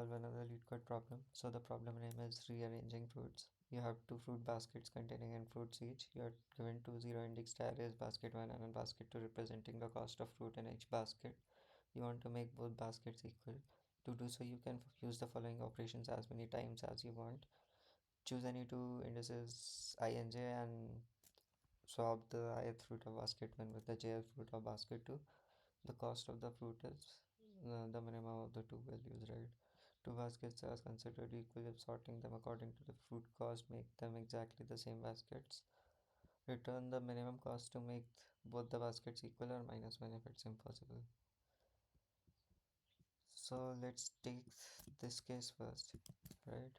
solve another Leetcode problem. So the problem name is rearranging fruits. You have two fruit baskets containing n fruits each. You are given two zero-indexed arrays, basket 1 and basket 2, representing the cost of fruit in each basket. You want to make both baskets equal. To do so, you can use the following operations as many times as you want. Choose any two indices I and j and swap the ith fruit of basket 1 with the jth fruit of basket 2. The cost of the fruit is the minimum of the two values, right? Two baskets are considered equal if sorting them according to the fruit cost make them exactly the same baskets. Return the minimum cost to make both the baskets equal or -1 if it's impossible. So let's take this case first, right?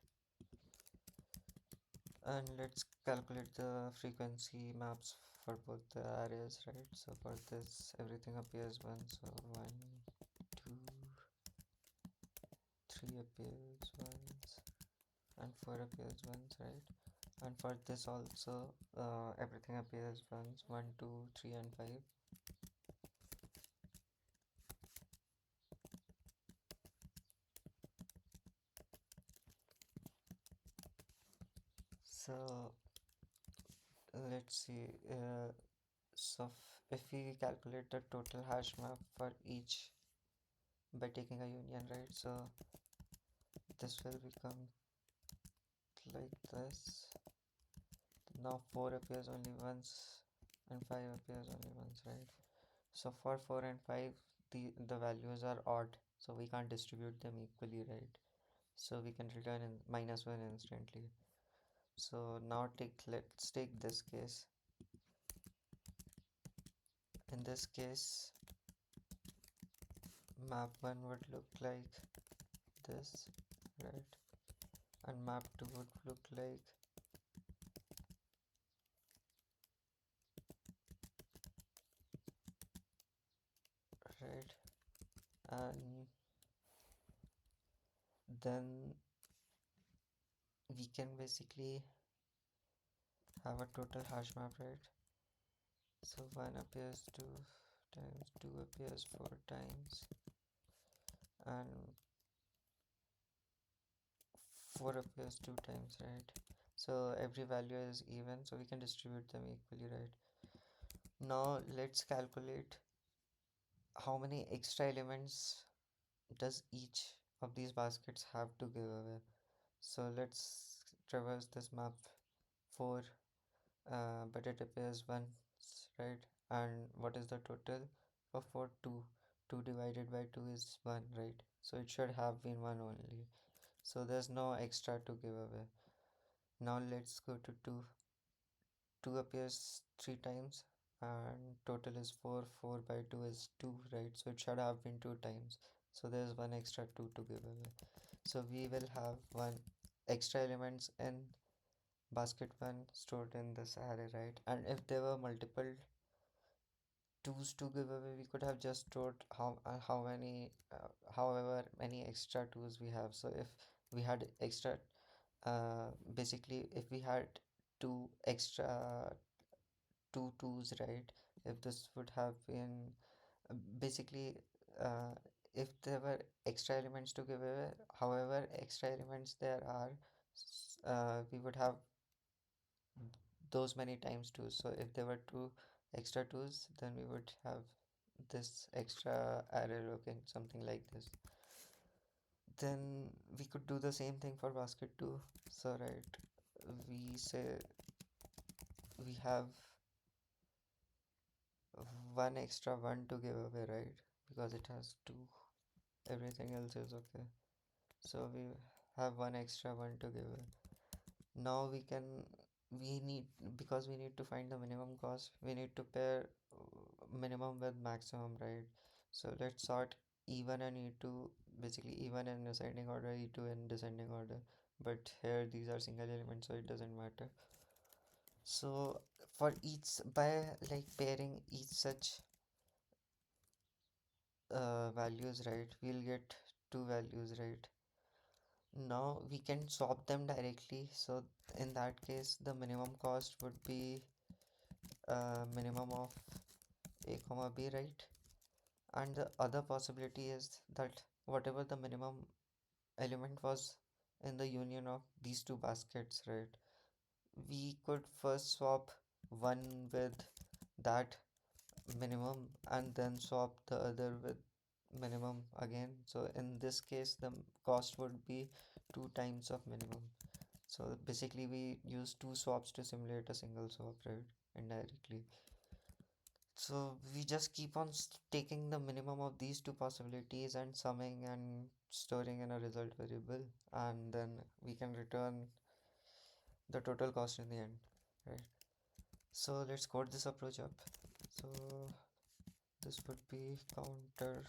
And let's calculate the frequency maps for both the arrays, right? So for this, everything appears 1, so 1, 2, 3 appears once, and 4 appears once, right? And for this also, everything appears once, 1, 2, 3, and 5. So let's see. So if we calculate the total hash map for each by taking a union, right? So this will become like this. Now 4 appears only once and 5 appears only once, right? So for 4 and 5, the values are odd, so we can't distribute them equally, right? So we can return in -1 instantly. So now let's take this case. In this case, map 1 would look like this, right? And map 2 would look like right. And then we can basically have a total hash map, right? So 1 appears 2 times, 2 appears 4 times, and 4 appears 2 times, right? So every value is even, so we can distribute them equally, right? Now let's calculate how many extra elements does each of these baskets have to give away. So let's traverse this map 4, but it appears once, right? And what is the total of 4? 2. 2 divided by 2 is 1, right? So it should have been 1 only. So there's no extra to give away. Now let's go to 2. 2 appears 3 times and total is 4. 4 by 2 is 2, right? So it should have been 2 times. So there's one extra 2 to give away. So we will have one extra elements in basket 1 stored in this array, right? And if there were multiple 2's to give away, we could have just stored how many however many extra 2's we have. So if we had extra basically if we had two extra two twos, right? If this would have been basically uh, if there were extra elements to give away, however extra elements there are, we would have those many times two. So if there were two extra twos, then we would have this extra array looking something like this. Then we could do the same thing for basket 2. So right, we say we have one extra one to give away, right? Because it has two, everything else is okay. So we have one extra one to give away. Now we need, because we need to find the minimum cost, we need to pair minimum with maximum, right? So let's sort E1 and E2, basically E1 in ascending order, E2 in descending order, but here these are single elements, so it doesn't matter. So for each, by like pairing each such values, right, we'll get two values, right? Now we can swap them directly. So in that case, the minimum cost would be minimum of a comma b, right? And the other possibility is that whatever the minimum element was in the union of these two baskets, right? We could first swap one with that minimum and then swap the other with minimum again. So in this case, the cost would be two times of minimum. So basically, we use two swaps to simulate a single swap, right? Indirectly. So we just keep on taking the minimum of these two possibilities and summing and storing in a result variable, and then we can return the total cost in the end, right? So let's code this approach up. So this would be counter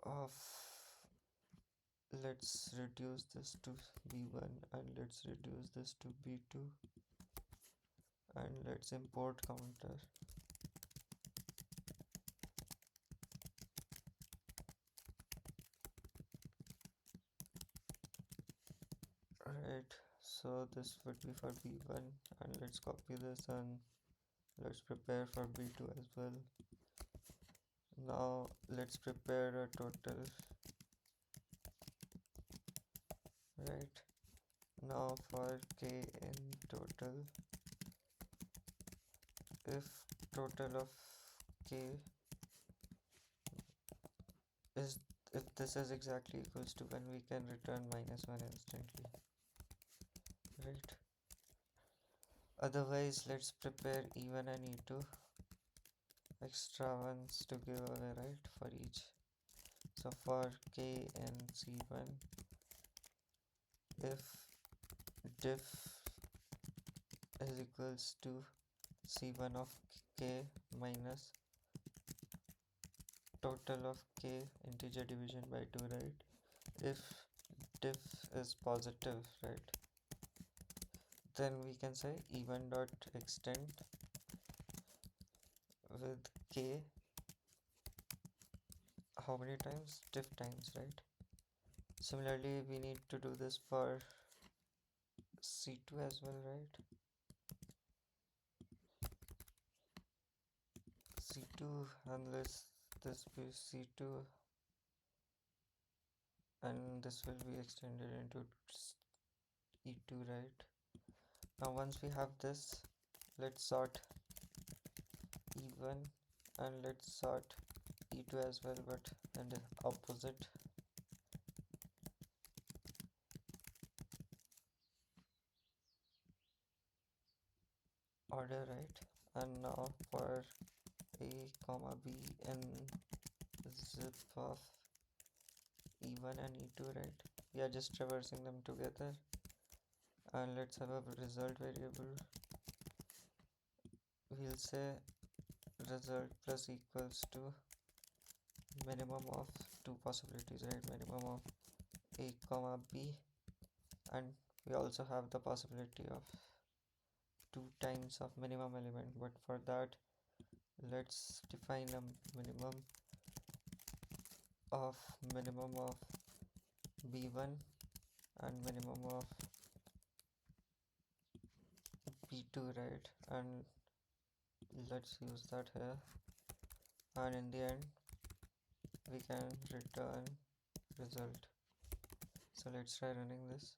of, let's reduce this to b1 and let's reduce this to b2 and let's import counter. Right, so this would be for b1 and let's copy this and let's prepare for b2 as well. Now let's prepare a total, right? Now for k in total, if total of k is, if this is exactly equals to 1, we can return -1 instantly, right? Otherwise, let's prepare e1 and e2 extra ones to give away, right, for each. So for k and c1, if diff is equals to c1 of k minus total of k integer division by 2, right? If diff is positive, right, then we can say e1 dot extend with k how many times? Diff times, right? Similarly, we need to do this for c2 as well, right? c2 unless this be c2 and this will be extended into e2, right? Now once we have this, let's sort e1 and let's sort e2 as well, but in the opposite order, right? And now for a comma b in zip of e1 and e2, right? We are just traversing them together, and let's have a result variable. We'll say result plus equals to minimum of two possibilities, right? Minimum of a comma b, and we also have the possibility of two times of minimum element, but for that let's define a minimum of b1 and minimum of b2, right? And let's use that here, and in the end we can return result. So let's try running this.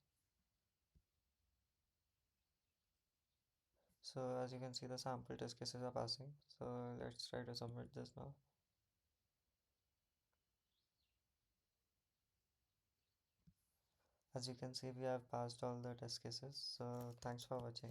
So as you can see, the sample test cases are passing. So let's try to submit this now. As you can see, we have passed all the test cases. So thanks for watching.